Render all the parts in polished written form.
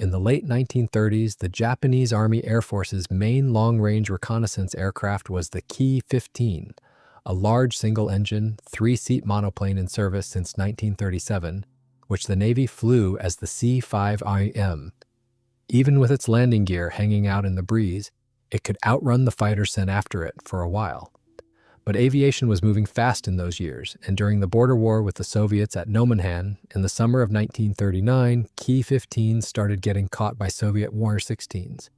in the late 1930s, the Japanese Army Air Force's main long-range reconnaissance aircraft was the Ki-15, a large single-engine, three-seat monoplane in service since 1937, which the Navy flew as the C-5IM. Even with its landing gear hanging out in the breeze, it could outrun the fighters sent after it for a while. But aviation was moving fast in those years, and during the border war with the Soviets at Nomonhan in the summer of 1939, Ki-15s started getting caught by Soviet War-16s.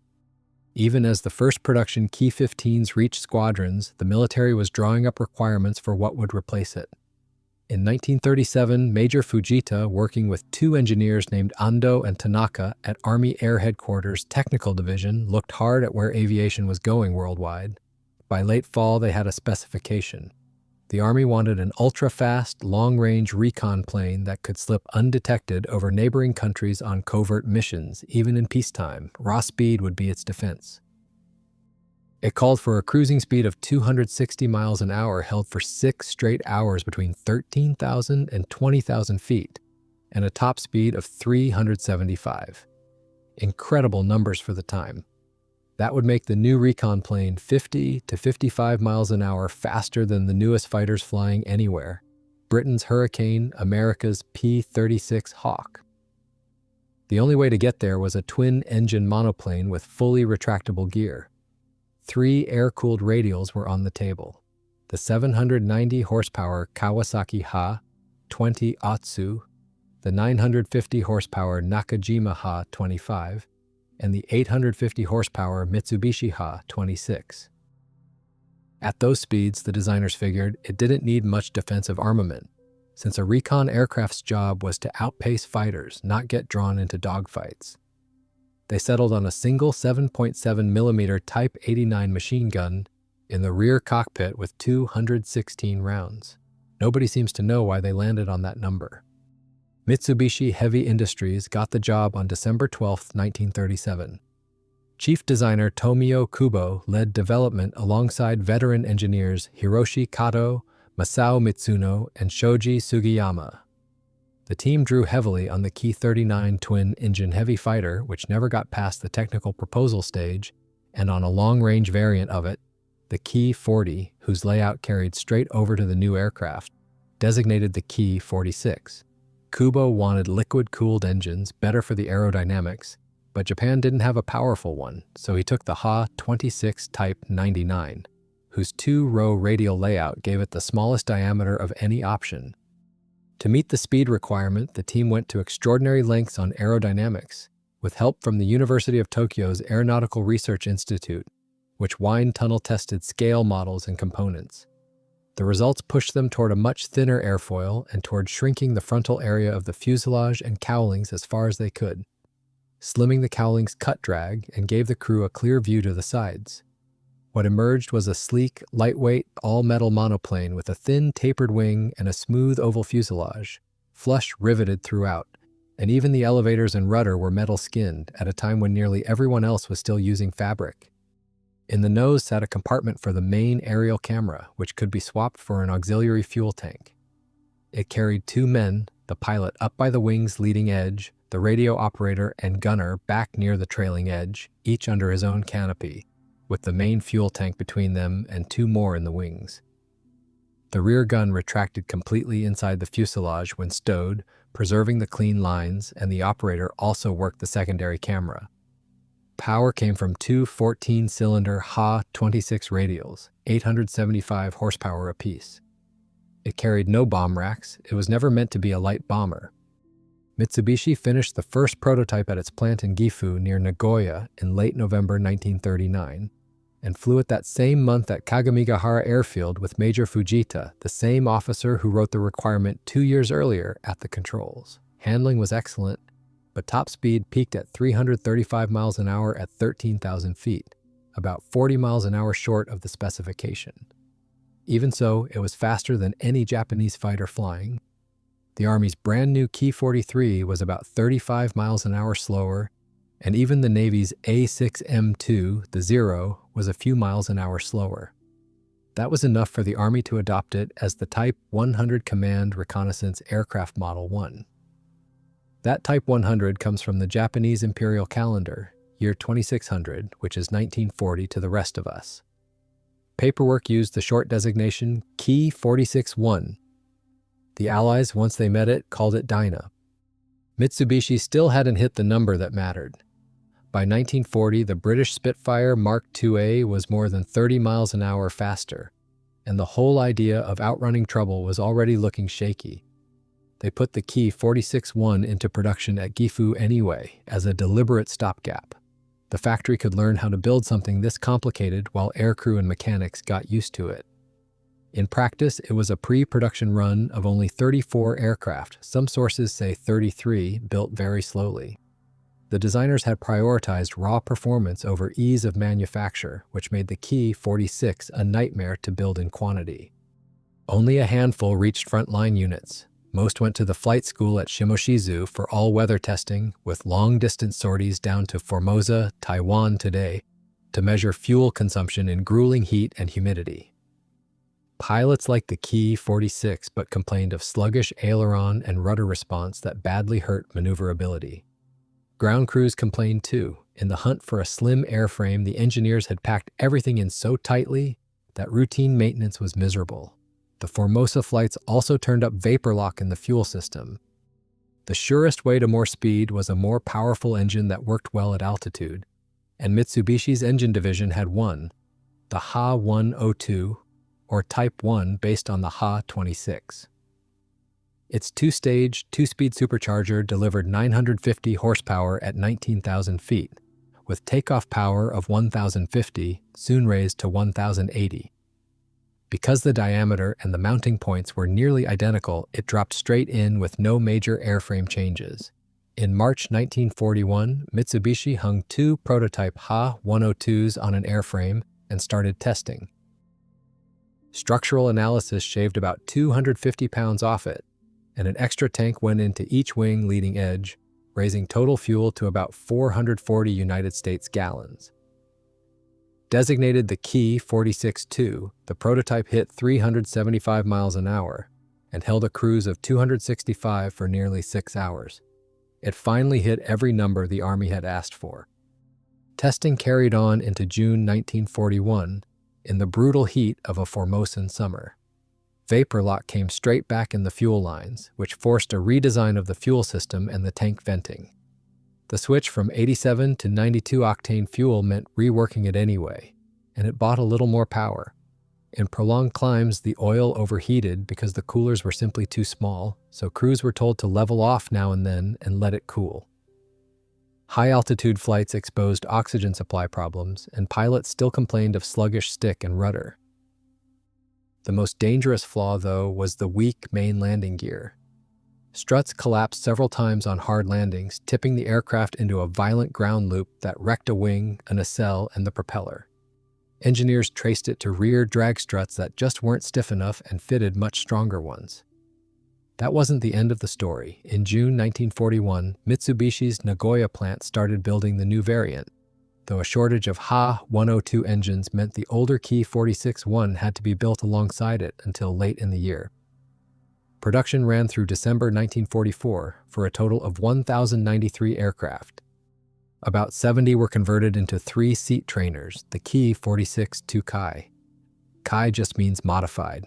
Even as the first production Ki-15s reached squadrons, the military was drawing up requirements for what would replace it. In 1937, Major Fujita, working with two engineers named Ando and Tanaka at Army Air Headquarters Technical Division, looked hard at where aviation was going worldwide. By late fall, they had a specification. The Army wanted an ultra-fast, long-range recon plane that could slip undetected over neighboring countries on covert missions, even in peacetime. Raw speed would be its defense. It called for a cruising speed of 260 miles an hour held for 6 straight hours between 13,000 and 20,000 feet, and a top speed of 375. Incredible numbers for the time. That would make the new recon plane 50 to 55 miles an hour faster than the newest fighters flying anywhere, Britain's Hurricane, America's P-36 Hawk. The only way to get there was a twin-engine monoplane with fully retractable gear. 3 air-cooled radials were on the table. The 790-horsepower Kawasaki Ha-20 Otsu, the 950-horsepower Nakajima Ha-25, and the 850-horsepower Mitsubishi Ha-26. At those speeds, the designers figured it didn't need much defensive armament, since a recon aircraft's job was to outpace fighters, not get drawn into dogfights. They settled on a single 7.7mm Type 89 machine gun in the rear cockpit with 216 rounds. Nobody seems to know why they landed on that number. Mitsubishi Heavy Industries got the job on December 12, 1937. Chief designer Tomio Kubo led development alongside veteran engineers Hiroshi Kato, Masao Mitsuno, and Shoji Sugiyama. The team drew heavily on the Ki-39 twin-engine heavy fighter, which never got past the technical proposal stage, and on a long-range variant of it, the Ki-40, whose layout carried straight over to the new aircraft, designated the Ki-46. Kubo wanted liquid-cooled engines, better for the aerodynamics, but Japan didn't have a powerful one, so he took the Ha-26 Type 99, whose 2-row radial layout gave it the smallest diameter of any option. To meet the speed requirement, the team went to extraordinary lengths on aerodynamics, with help from the University of Tokyo's Aeronautical Research Institute, which wind tunnel tested scale models and components. The results pushed them toward a much thinner airfoil and toward shrinking the frontal area of the fuselage and cowlings as far as they could. Slimming the cowlings cut drag and gave the crew a clear view to the sides. What emerged was a sleek, lightweight, all-metal monoplane with a thin, tapered wing and a smooth oval fuselage, flush riveted throughout, and even the elevators and rudder were metal-skinned at a time when nearly everyone else was still using fabric. In the nose sat a compartment for the main aerial camera, which could be swapped for an auxiliary fuel tank. It carried 2 men, the pilot up by the wing's leading edge, the radio operator and gunner back near the trailing edge, each under his own canopy, with the main fuel tank between them and 2 more in the wings. The rear gun retracted completely inside the fuselage when stowed, preserving the clean lines, and the operator also worked the secondary camera. Power came from 2 14-cylinder Ha-26 radials, 875 horsepower apiece. It carried no bomb racks. It was never meant to be a light bomber. Mitsubishi finished the first prototype at its plant in Gifu near Nagoya in late November 1939, and flew it that same month at Kagamigahara Airfield with Major Fujita, the same officer who wrote the requirement 2 years earlier, at the controls. Handling was excellent, but top speed peaked at 335 miles an hour at 13,000 feet, about 40 miles an hour short of the specification. Even so, it was faster than any Japanese fighter flying. The Army's brand new Ki-43 was about 35 miles an hour slower, and even the Navy's A6M2, the Zero, was a few miles an hour slower. That was enough for the Army to adopt it as the Type 100 Command Reconnaissance Aircraft Model 1. That Type 100 comes from the Japanese imperial calendar, year 2600, which is 1940 to the rest of us. Paperwork used the short designation Ki-46-1. The Allies, once they met it, called it Dinah. Mitsubishi still hadn't hit the number that mattered. By 1940, the British Spitfire Mark IIA was more than 30 miles an hour faster, and the whole idea of outrunning trouble was already looking shaky. They put the Ki-46-1 into production at Gifu anyway, as a deliberate stopgap. The factory could learn how to build something this complicated while aircrew and mechanics got used to it. In practice, it was a pre-production run of only 34 aircraft, some sources say 33, built very slowly. The designers had prioritized raw performance over ease of manufacture, which made the Ki-46 a nightmare to build in quantity. Only a handful reached frontline units. Most went to the flight school at Shimoshizu for all-weather testing, with long-distance sorties down to Formosa, Taiwan today, to measure fuel consumption in grueling heat and humidity. Pilots liked the Ki-46 but complained of sluggish aileron and rudder response that badly hurt maneuverability. Ground crews complained too. In the hunt for a slim airframe, the engineers had packed everything in so tightly that routine maintenance was miserable. The Formosa flights also turned up vapor lock in the fuel system. The surest way to more speed was a more powerful engine that worked well at altitude, and Mitsubishi's engine division had one, the Ha-102, or Type 1 based on the Ha-26. Its two-stage, two-speed supercharger delivered 950 horsepower at 19,000 feet, with takeoff power of 1,050, soon raised to 1,080. Because the diameter and the mounting points were nearly identical, it dropped straight in with no major airframe changes. In March 1941, Mitsubishi hung two prototype Ha-102s on an airframe and started testing. Structural analysis shaved about 250 pounds off it, and an extra tank went into each wing leading edge, raising total fuel to about 440 United States gallons. Designated the Ki-46-2, the prototype hit 375 miles an hour and held a cruise of 265 for nearly 6 hours. It finally hit every number the Army had asked for. Testing carried on into June 1941 in the brutal heat of a Formosan summer. Vapor lock came straight back in the fuel lines, which forced a redesign of the fuel system and the tank venting. The switch from 87 to 92 octane fuel meant reworking it anyway, and it bought a little more power. In prolonged climbs, the oil overheated because the coolers were simply too small, so crews were told to level off now and then and let it cool. High-altitude flights exposed oxygen supply problems, and pilots still complained of sluggish stick and rudder. The most dangerous flaw, though, was the weak main landing gear. Struts collapsed several times on hard landings, tipping the aircraft into a violent ground loop that wrecked a wing, a nacelle, and the propeller. Engineers traced it to rear drag struts that just weren't stiff enough and fitted much stronger ones. That wasn't the end of the story. In June 1941, Mitsubishi's Nagoya plant started building the new variant, though a shortage of Ha-102 engines meant the older Ki-46-1 had to be built alongside it until late in the year. Production ran through December 1944 for a total of 1,093 aircraft. About 70 were converted into three-seat trainers, the Ki-46-2 Kai. Kai just means modified.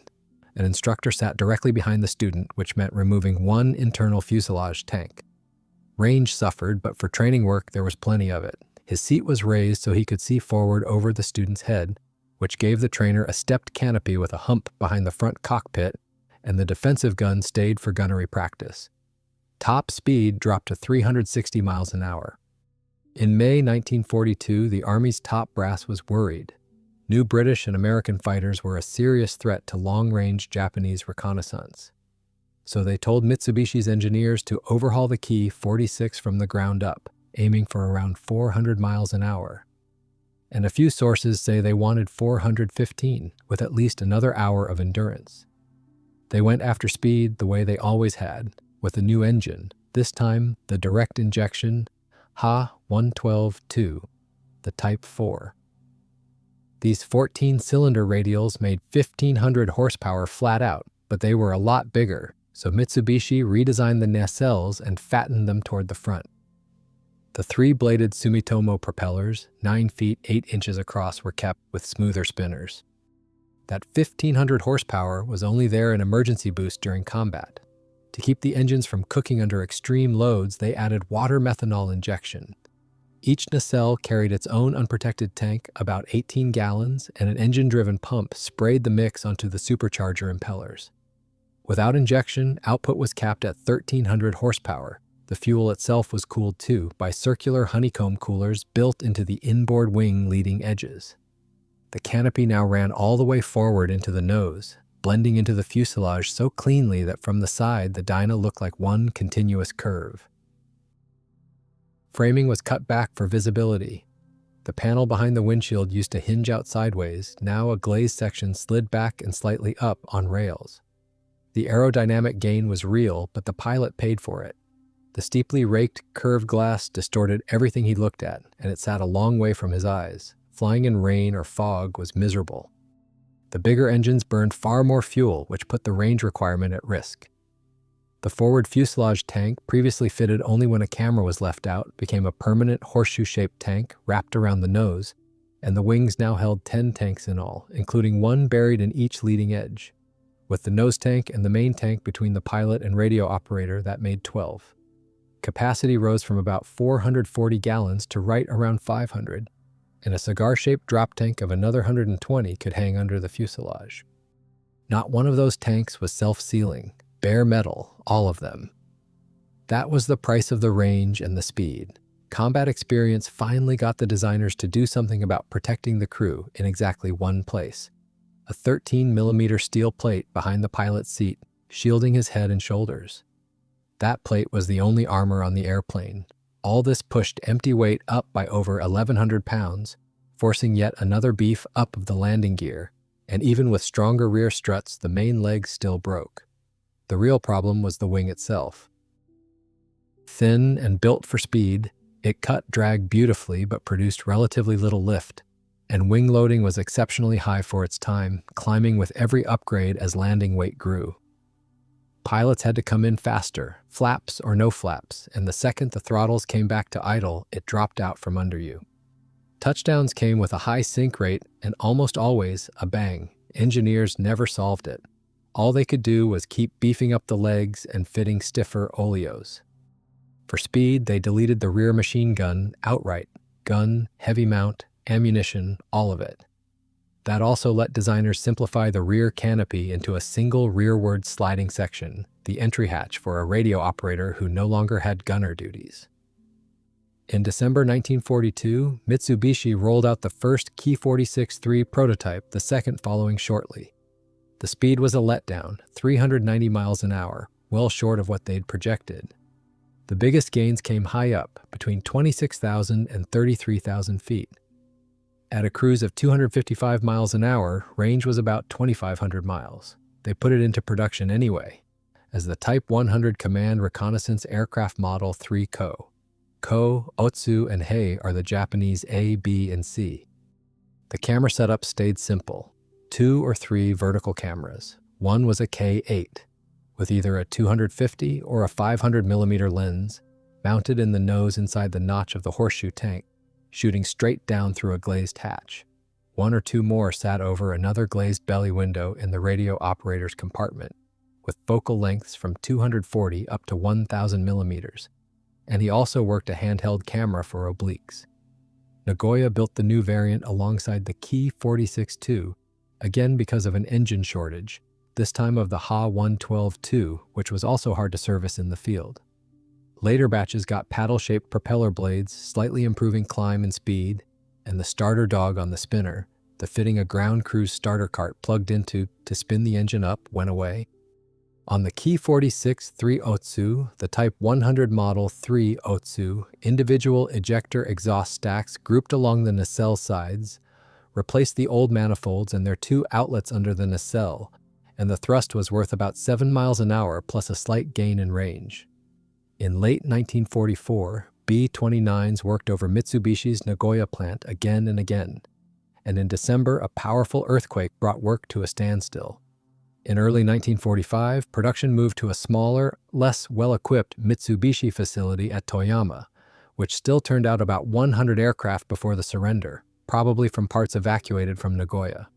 An instructor sat directly behind the student, which meant removing one internal fuselage tank. Range suffered, but for training work there was plenty of it. His seat was raised so he could see forward over the student's head, which gave the trainer a stepped canopy with a hump behind the front cockpit, and the defensive gun stayed for gunnery practice. Top speed dropped to 360 miles an hour. In May 1942, the Army's top brass was worried. New British and American fighters were a serious threat to long-range Japanese reconnaissance. So they told Mitsubishi's engineers to overhaul the Ki-46 from the ground up, aiming for around 400 miles an hour. And a few sources say they wanted 415, with at least another hour of endurance. They went after speed the way they always had, with a new engine, this time the direct injection Ha-112-2, the Type 4. These 14-cylinder radials made 1,500 horsepower flat out, but they were a lot bigger, So Mitsubishi redesigned the nacelles and fattened them toward the front. The three-bladed Sumitomo propellers, 9 feet 8 inches across, were kept with smoother spinners. That 1,500 horsepower was only there in emergency boost during combat. To keep the engines from cooking under extreme loads, they added water methanol injection. Each nacelle carried its own unprotected tank, about 18 gallons, and an engine-driven pump sprayed the mix onto the supercharger impellers. Without injection, output was capped at 1,300 horsepower. The fuel itself was cooled too by circular honeycomb coolers built into the inboard wing leading edges. The canopy now ran all the way forward into the nose, blending into the fuselage so cleanly that from the side the Dinah looked like one continuous curve. Framing was cut back for visibility. The panel behind the windshield used to hinge out sideways. Now a glazed section slid back and slightly up on rails. The aerodynamic gain was real, but the pilot paid for it. The steeply raked, curved glass distorted everything he looked at, and it sat a long way from his eyes. Flying in rain or fog was miserable. The bigger engines burned far more fuel, which put the range requirement at risk. The forward fuselage tank, previously fitted only when a camera was left out, became a permanent horseshoe-shaped tank wrapped around the nose, and the wings now held 10 tanks in all, including one buried in each leading edge. With the nose tank and the main tank between the pilot and radio operator, that made 12. Capacity rose from about 440 gallons to right around 500, and a cigar-shaped drop tank of another 120 could hang under the fuselage. Not one of those tanks was self-sealing, bare metal, all of them. That was the price of the range and the speed. Combat experience finally got the designers to do something about protecting the crew in exactly one place. A 13mm steel plate behind the pilot's seat, shielding his head and shoulders. That plate was the only armor on the airplane. All this pushed empty weight up by over 1,100 pounds, forcing yet another beef up of the landing gear, and even with stronger rear struts, the main legs still broke. The real problem was the wing itself. Thin and built for speed, it cut drag beautifully but produced relatively little lift, and wing loading was exceptionally high for its time, climbing with every upgrade as landing weight grew. Pilots had to come in faster, flaps or no flaps, and the second the throttles came back to idle, it dropped out from under you. Touchdowns came with a high sink rate and almost always a bang. Engineers never solved it. All they could do was keep beefing up the legs and fitting stiffer oleos. For speed, they deleted the rear machine gun outright. Gun, heavy mount, ammunition, all of it. That also let designers simplify the rear canopy into a single rearward sliding section, the entry hatch for a radio operator who no longer had gunner duties. In December 1942, Mitsubishi rolled out the first Ki-46-3 prototype, the second following shortly. The speed was a letdown, 390 miles an hour, well short of what they'd projected. The biggest gains came high up, between 26,000 and 33,000 feet. At a cruise of 255 miles an hour, range was about 2,500 miles. They put it into production anyway, as the Type 100 Command Reconnaissance Aircraft Model 3 Ko. Ko, Otsu, and Hei are the Japanese A, B, and C. The camera setup stayed simple. 2 or 3 vertical cameras. One was a K8, with either a 250 or a 500mm lens, mounted in the nose inside the notch of the horseshoe tank, shooting straight down through a glazed hatch. 1 or 2 more sat over another glazed belly window in the radio operator's compartment, with focal lengths from 240 up to 1,000 millimeters, and he also worked a handheld camera for obliques. Nagoya built the new variant alongside the Ki-46-2, again because of an engine shortage, this time of the Ha-112-2, which was also hard to service in the field. Later batches got paddle-shaped propeller blades, slightly improving climb and speed, and the starter dog on the spinner, the fitting a ground cruise starter cart plugged into to spin the engine up, went away. On the Ki-46-3 Otsu, the Type 100 Model 3 Otsu, individual ejector exhaust stacks grouped along the nacelle sides replaced the old manifolds and their 2 outlets under the nacelle, and the thrust was worth about 7 miles an hour plus a slight gain in range. In late 1944, B-29s worked over Mitsubishi's Nagoya plant again and again, and in December a powerful earthquake brought work to a standstill. In early 1945, production moved to a smaller, less well-equipped Mitsubishi facility at Toyama, which still turned out about 100 aircraft before the surrender, probably from parts evacuated from Nagoya.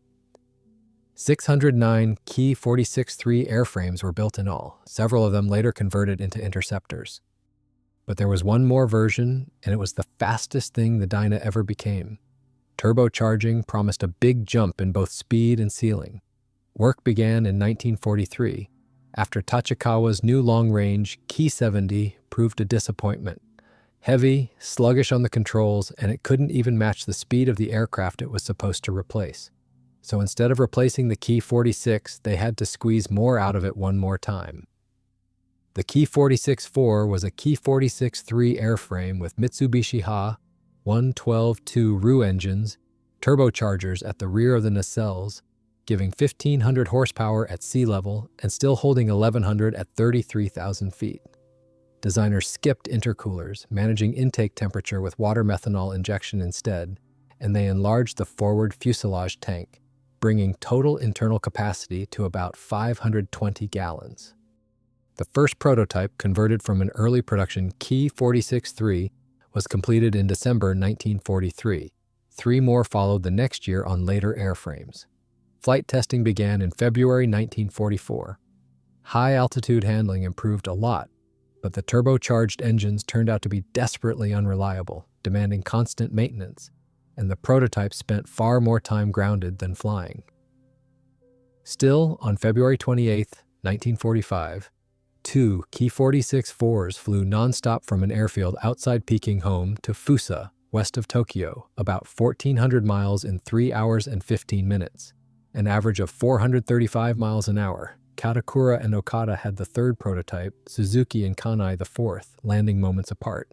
609 Ki-46-3 airframes were built in all, several of them later converted into interceptors. But there was one more version, and it was the fastest thing the Dinah ever became. Turbocharging promised a big jump in both speed and ceiling. Work began in 1943, after Tachikawa's new long-range Ki-70 proved a disappointment. Heavy, sluggish on the controls, and it couldn't even match the speed of the aircraft it was supposed to replace. So instead of replacing the Ki-46, they had to squeeze more out of it one more time. The Ki-46-4 was a Ki-46-3 airframe with Mitsubishi Ha-112-2 engines, turbochargers at the rear of the nacelles, giving 1,500 horsepower at sea level and still holding 1,100 at 33,000 feet. Designers skipped intercoolers, managing intake temperature with water methanol injection instead, and they enlarged the forward fuselage tank, bringing total internal capacity to about 520 gallons. The first prototype, converted from an early production Ki-46-3, was completed in December 1943. 3 more followed the next year on later airframes. Flight testing began in February 1944. High-altitude handling improved a lot, but the turbocharged engines turned out to be desperately unreliable, demanding constant maintenance, and the prototype spent far more time grounded than flying. Still, on February 28, 1945, 2 Ki-46-4s flew nonstop from an airfield outside Peking home to Fusa, west of Tokyo, about 1,400 miles in 3 hours and 15 minutes. An average of 435 miles an hour. Katakura and Okada had the third prototype, Suzuki and Kanai the fourth, landing moments apart.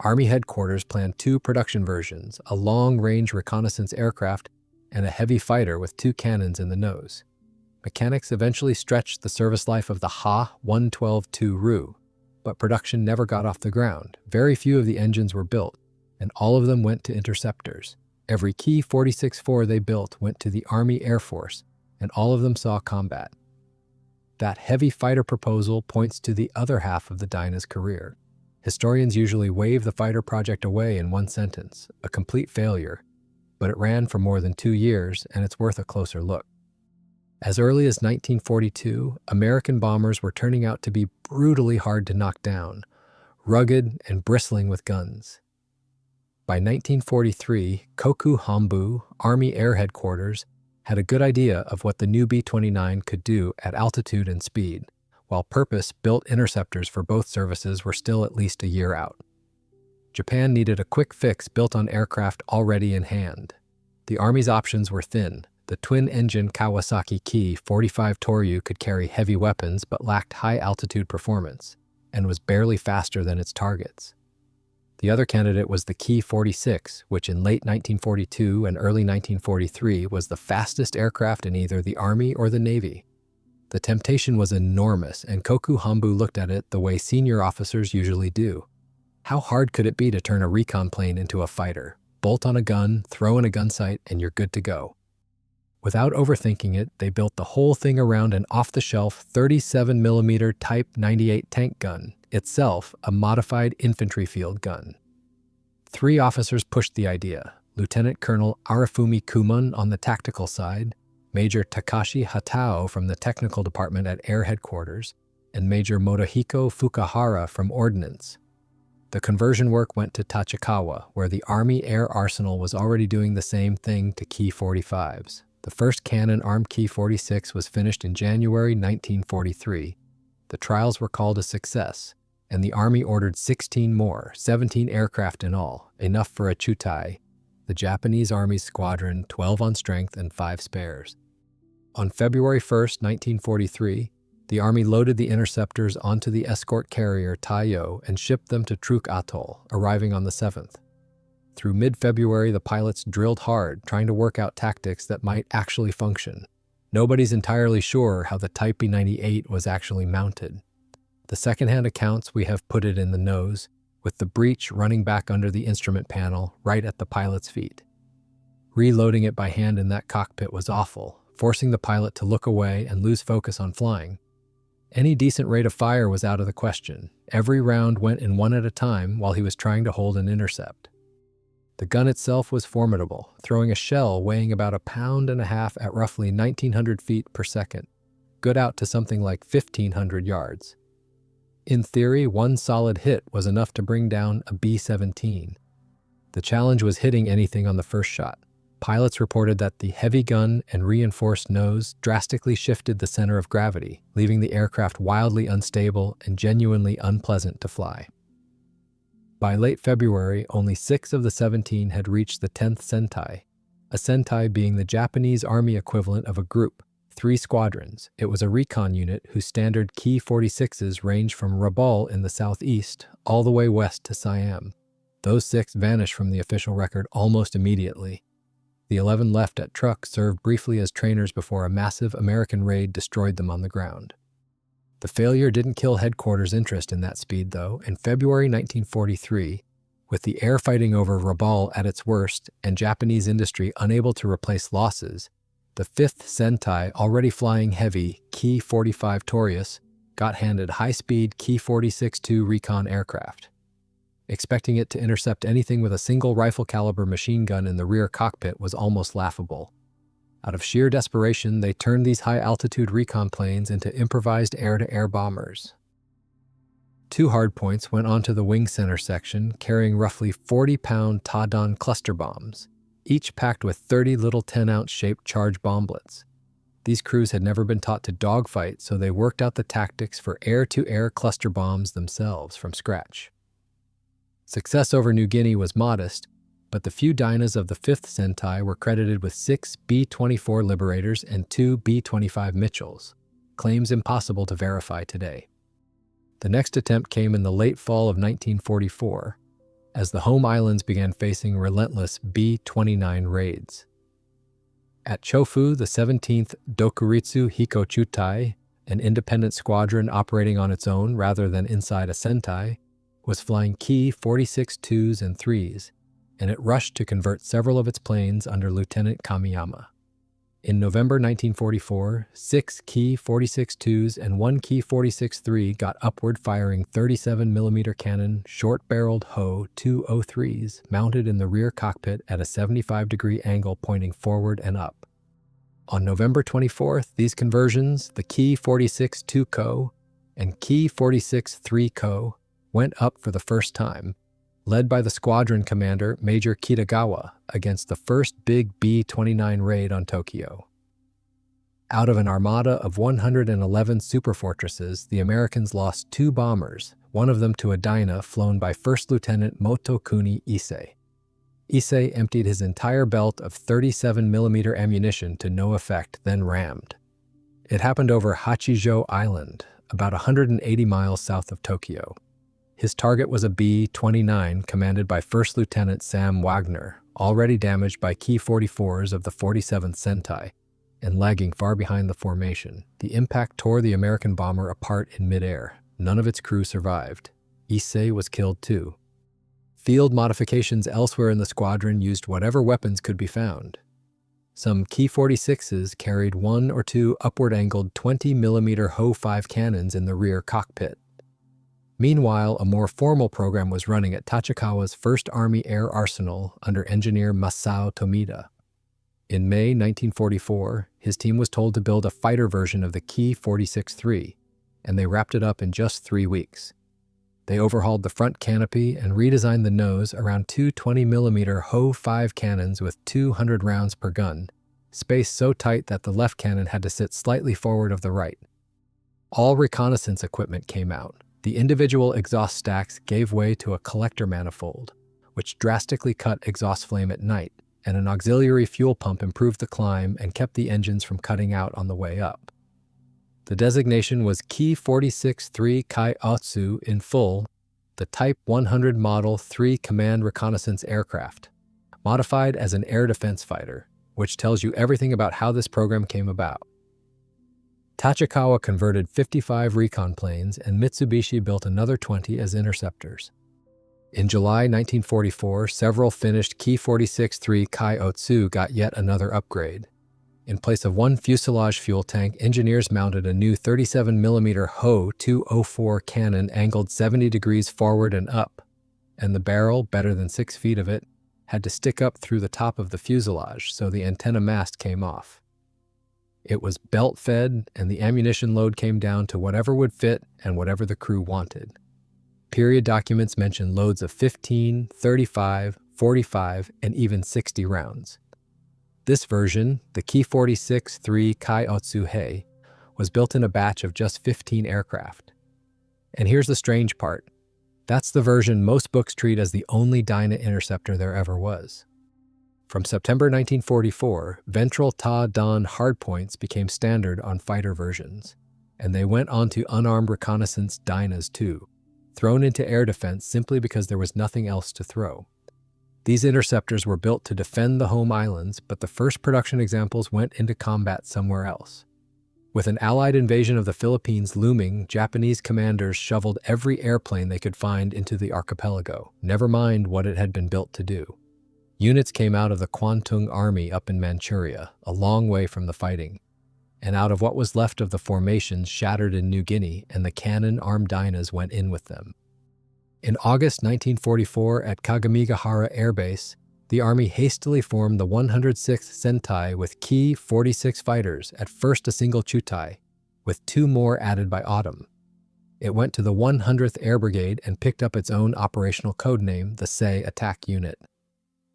Army headquarters planned 2 production versions, a long-range reconnaissance aircraft and a heavy fighter with 2 cannons in the nose. Mechanics eventually stretched the service life of the Ha-112-2 but production never got off the ground. Very few of the engines were built, and all of them went to interceptors. Every Ki-46-4 they built went to the Army Air Force, and all of them saw combat. That heavy fighter proposal points to the other half of the Dinah's career. Historians usually wave the fighter project away in one sentence, a complete failure, but it ran for more than 2 years, and it's worth a closer look. As early as 1942, American bombers were turning out to be brutally hard to knock down, rugged and bristling with guns. By 1943, Koku Hambu, Army Air Headquarters, had a good idea of what the new B-29 could do at altitude and speed, while purpose-built interceptors for both services were still at least a year out. Japan needed a quick fix built on aircraft already in hand. The Army's options were thin. The twin-engine Kawasaki Ki-45 Toryu could carry heavy weapons but lacked high-altitude performance, and was barely faster than its targets. The other candidate was the Ki-46, which in late 1942 and early 1943 was the fastest aircraft in either the Army or the Navy. The temptation was enormous, and Koku Hambu looked at it the way senior officers usually do. How hard could it be to turn a recon plane into a fighter? Bolt on a gun, throw in a gun sight, and you're good to go. Without overthinking it, they built the whole thing around an off-the-shelf 37mm Type 98 tank gun, itself a modified infantry field gun. 3 officers pushed the idea: Lieutenant Colonel Arifumi Kumon on the tactical side, Major Takashi Hatao from the technical department at Air Headquarters, and Major Motohiko Fukuhara from Ordnance. The conversion work went to Tachikawa, where the Army Air Arsenal was already doing the same thing to Ki-45s. The first cannon-armed Ki-46 was finished in January 1943. The trials were called a success, and the Army ordered 16 more, 17 aircraft in all, enough for a Chutai, the Japanese Army's squadron, 12 on strength and 5 spares. On February 1, 1943, the Army loaded the interceptors onto the escort carrier Taiyo and shipped them to Truk Atoll, arriving on the 7th. Through mid-February, the pilots drilled hard, trying to work out tactics that might actually function. Nobody's entirely sure how the Type B-98 was actually mounted. The second-hand accounts we have put it in the nose, with the breech running back under the instrument panel right at the pilot's feet. Reloading it by hand in that cockpit was awful, forcing the pilot to look away and lose focus on flying. Any decent rate of fire was out of the question. Every round went in one at a time while he was trying to hold an intercept. The gun itself was formidable, throwing a shell weighing about 1.5 pounds at roughly 1,900 feet per second, good out to something like 1,500 yards. In theory, one solid hit was enough to bring down a B-17. The challenge was hitting anything on the first shot. Pilots reported that the heavy gun and reinforced nose drastically shifted the center of gravity, leaving the aircraft wildly unstable and genuinely unpleasant to fly. By late February, only 6 of the 17 had reached the 10th Sentai, a Sentai being the Japanese Army equivalent of a group, 3 squadrons. It was a recon unit whose standard Ki-46s ranged from Rabaul in the southeast all the way west to Siam. Those 6 vanished from the official record almost immediately. The 11 left at Truk served briefly as trainers before a massive American raid destroyed them on the ground. The failure didn't kill headquarters' interest in that speed, though. In February 1943, with the air fighting over Rabaul at its worst and Japanese industry unable to replace losses, the 5th Sentai, already flying heavy Ki-45 Taurus, got handed high-speed Ki-46-2 recon aircraft. Expecting it to intercept anything with a single rifle-caliber machine gun in the rear cockpit was almost laughable. Out of sheer desperation, they turned these high-altitude recon planes into improvised air-to-air bombers. 2 hardpoints went onto the wing center section, carrying roughly 40-pound Tadon cluster bombs, each packed with 30 little 10-ounce shaped charge bomblets. These crews had never been taught to dogfight, so they worked out the tactics for air-to-air cluster bombs themselves from scratch. Success over New Guinea was modest, but the few Dinahs of the 5th Sentai were credited with 6 B-24 Liberators and 2 B-25 Mitchells, claims impossible to verify today. The next attempt came in the late fall of 1944, as the home islands began facing relentless B-29 raids. At Chofu, the 17th Dokuritsu Hikochutai, an independent squadron operating on its own rather than inside a Sentai, was flying Ki-46-2s and 3s, and it rushed to convert several of its planes under Lieutenant Kamiyama. In November 1944, 6 Ki-46-2s and 1 Ki-46-3 got upward-firing 37mm cannon short-barreled Ho-203s mounted in the rear cockpit at a 75-degree angle pointing forward and up. On November 24th, these conversions, the Ki-46-2 and Ki-46-3 went up for the first time, led by the squadron commander Major Kitagawa against the first big B-29 raid on Tokyo. Out of an armada of 111 Superfortresses, the Americans lost 2 bombers, one of them to a Dinah flown by First Lieutenant Motokuni Issei. Issei emptied his entire belt of 37mm ammunition to no effect, then rammed. It happened over Hachijo Island, about 180 miles south of Tokyo. His target was a B-29 commanded by First Lieutenant Sam Wagner, already damaged by Ki-44s of the 47th Sentai, and lagging far behind the formation. The impact tore the American bomber apart in midair. None of its crew survived. Issei was killed too. Field modifications elsewhere in the squadron used whatever weapons could be found. Some Ki-46s carried 1 or 2 upward-angled 20mm Ho-5 cannons in the rear cockpit. Meanwhile, a more formal program was running at Tachikawa's 1st Army Air Arsenal under engineer Masao Tomita. In May 1944, his team was told to build a fighter version of the Ki-46-3, and they wrapped it up in just 3 weeks. They overhauled the front canopy and redesigned the nose around 2 20mm Ho-5 cannons with 200 rounds per gun, spaced so tight that the left cannon had to sit slightly forward of the right. All reconnaissance equipment came out. The individual exhaust stacks gave way to a collector manifold, which drastically cut exhaust flame at night, and an auxiliary fuel pump improved the climb and kept the engines from cutting out on the way up. The designation was Ki-46-3 Kai-Otsu in full, the Type 100 Model 3 Command Reconnaissance Aircraft, modified as an air defense fighter, which tells you everything about how this program came about. Tachikawa converted 55 recon planes, and Mitsubishi built another 20 as interceptors. In July 1944, several finished Ki-46-3 Kai-Otsu got yet another upgrade. In place of one fuselage fuel tank, engineers mounted a new 37mm Ho-204 cannon angled 70 degrees forward and up, and the barrel, better than 6 feet of it, had to stick up through the top of the fuselage, so the antenna mast came off. It was belt-fed, and the ammunition load came down to whatever would fit and whatever the crew wanted. Period documents mention loads of 15, 35, 45, and even 60 rounds. This version, the Ki-46-3 Kai-Otsu-hei, was built in a batch of just 15 aircraft. And here's the strange part. That's the version most books treat as the only Dinah interceptor there ever was. From September 1944, ventral Ta-Dan hardpoints became standard on fighter versions, and they went on to unarmed reconnaissance Dinahs too, thrown into air defense simply because there was nothing else to throw. These interceptors were built to defend the home islands, but the first production examples went into combat somewhere else. With an Allied invasion of the Philippines looming, Japanese commanders shoveled every airplane they could find into the archipelago, never mind what it had been built to do. Units came out of the Kwantung Army up in Manchuria, a long way from the fighting, and out of what was left of the formations shattered in New Guinea, and the cannon-armed Dinahs went in with them. In August 1944 at Kagamigahara Air Base, the Army hastily formed the 106th Sentai with Ki-46 fighters, at first a single Chutai, with 2 more added by autumn. It went to the 100th Air Brigade and picked up its own operational codename, the Sei Attack Unit.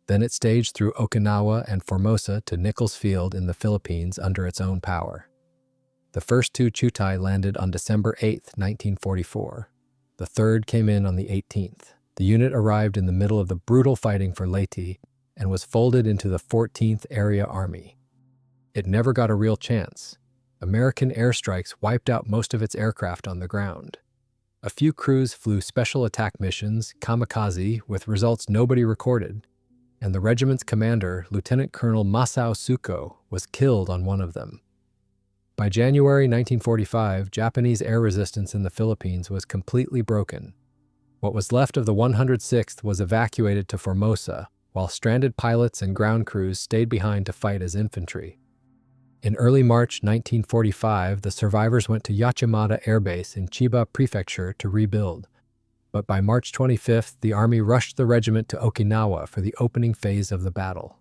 Then it staged through Okinawa and Formosa to Nichols Field in the Philippines under its own power. The first 2 Chutai landed on December 8, 1944. The third came in on the 18th. The unit arrived in the middle of the brutal fighting for Leyte and was folded into the 14th Area Army. It never got a real chance. American airstrikes wiped out most of its aircraft on the ground. A few crews flew special attack missions, kamikaze, with results nobody recorded, and the regiment's commander, Lieutenant Colonel Masao Suko, was killed on one of them. By January 1945, Japanese air resistance in the Philippines was completely broken. What was left of the 106th was evacuated to Formosa, while stranded pilots and ground crews stayed behind to fight as infantry. In early March 1945, the survivors went to Yachimata Air Base in Chiba Prefecture to rebuild. But by March 25th, the Army rushed the regiment to Okinawa for the opening phase of the battle.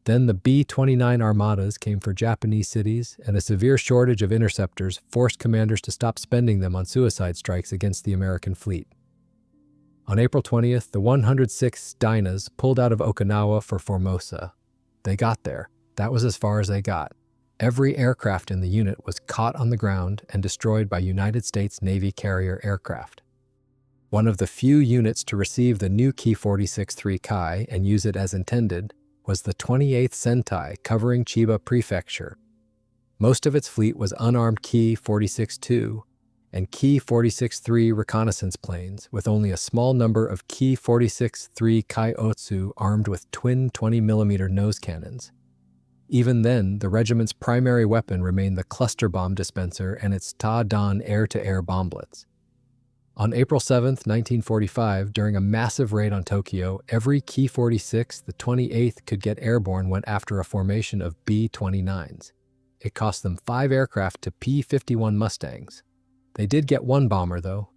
Then the B-29 armadas came for Japanese cities, and a severe shortage of interceptors forced commanders to stop spending them on suicide strikes against the American fleet. On April 20th, the 106 Dinahs pulled out of Okinawa for Formosa. They got there. That was as far as they got. Every aircraft in the unit was caught on the ground and destroyed by United States Navy carrier aircraft. One of the few units to receive the new Ki-46-3 Kai and use it as intended was the 28th Sentai covering Chiba Prefecture. Most of its fleet was unarmed Ki-46-2 and Ki-46-3 reconnaissance planes, with only a small number of Ki-46-3 Kai-Otsu armed with twin 20mm nose cannons. Even then, the regiment's primary weapon remained the cluster bomb dispenser and its Ta-Dan air-to-air bomblets. On April 7, 1945, during a massive raid on Tokyo, every Ki-46, the 28th, could get airborne went after a formation of B-29s. It cost them 5 aircraft to P-51 Mustangs. They did get 1 bomber, though.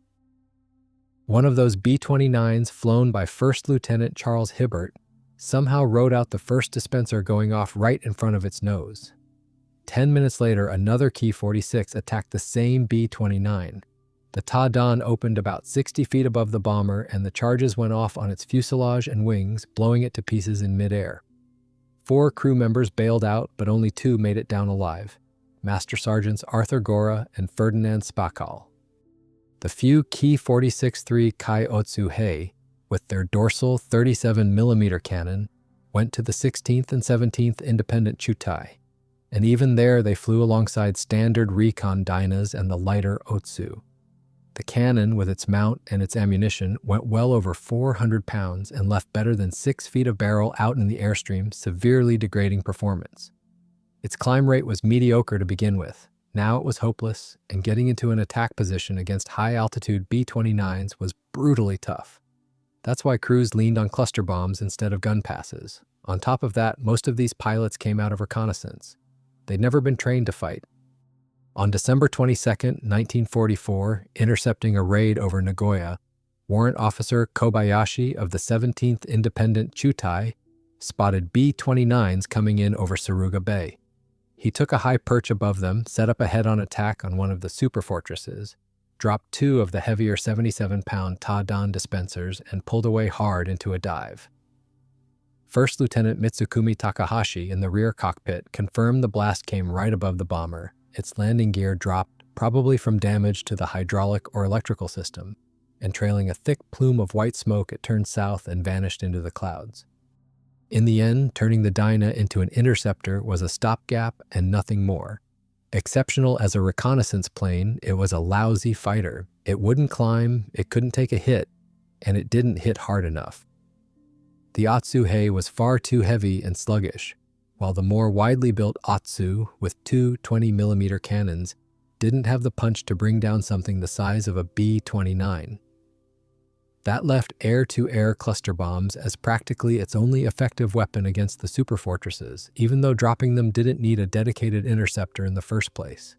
One of those B-29s, flown by First Lieutenant Charles Hibbert, somehow rode out the first dispenser going off right in front of its nose. 10 minutes later, another Ki-46 attacked the same B-29. The Ta-Dan opened about 60 feet above the bomber, and the charges went off on its fuselage and wings, blowing it to pieces in midair. 4 crew members bailed out, but only 2 made it down alive: Master Sergeants Arthur Gora and Ferdinand Spakal. The few Ki-46-3 Kai-Otsu-hei, with their dorsal 37mm cannon, went to the 16th and 17th Independent Chutai, and even there they flew alongside standard recon Dinahs and the lighter Otsu. The cannon, with its mount and its ammunition, went well over 400 pounds and left better than 6 feet of barrel out in the airstream, severely degrading performance. Its climb rate was mediocre to begin with. Now it was hopeless, and getting into an attack position against high-altitude B-29s was brutally tough. That's why crews leaned on cluster bombs instead of gun passes. On top of that, most of these pilots came out of reconnaissance. They'd never been trained to fight. On December 22, 1944, intercepting a raid over Nagoya, Warrant Officer Kobayashi of the 17th Independent Chutai spotted B-29s coming in over Suruga Bay. He took a high perch above them, set up a head-on attack on one of the Superfortresses, dropped 2 of the heavier 77-pound Ta-Dan dispensers, and pulled away hard into a dive. First Lieutenant Mitsukumi Takahashi in the rear cockpit confirmed the blast came right above the bomber. Its landing gear dropped, probably from damage to the hydraulic or electrical system, and trailing a thick plume of white smoke, it turned south and vanished into the clouds. In the end, turning the Dinah into an interceptor was a stopgap and nothing more. Exceptional as a reconnaissance plane, it was a lousy fighter. It wouldn't climb, it couldn't take a hit, and it didn't hit hard enough. The Atsuhei was far too heavy and sluggish, while the more widely built Atsu, with 2 20mm cannons, didn't have the punch to bring down something the size of a B-29. That left air-to-air cluster bombs as practically its only effective weapon against the Superfortresses, even though dropping them didn't need a dedicated interceptor in the first place.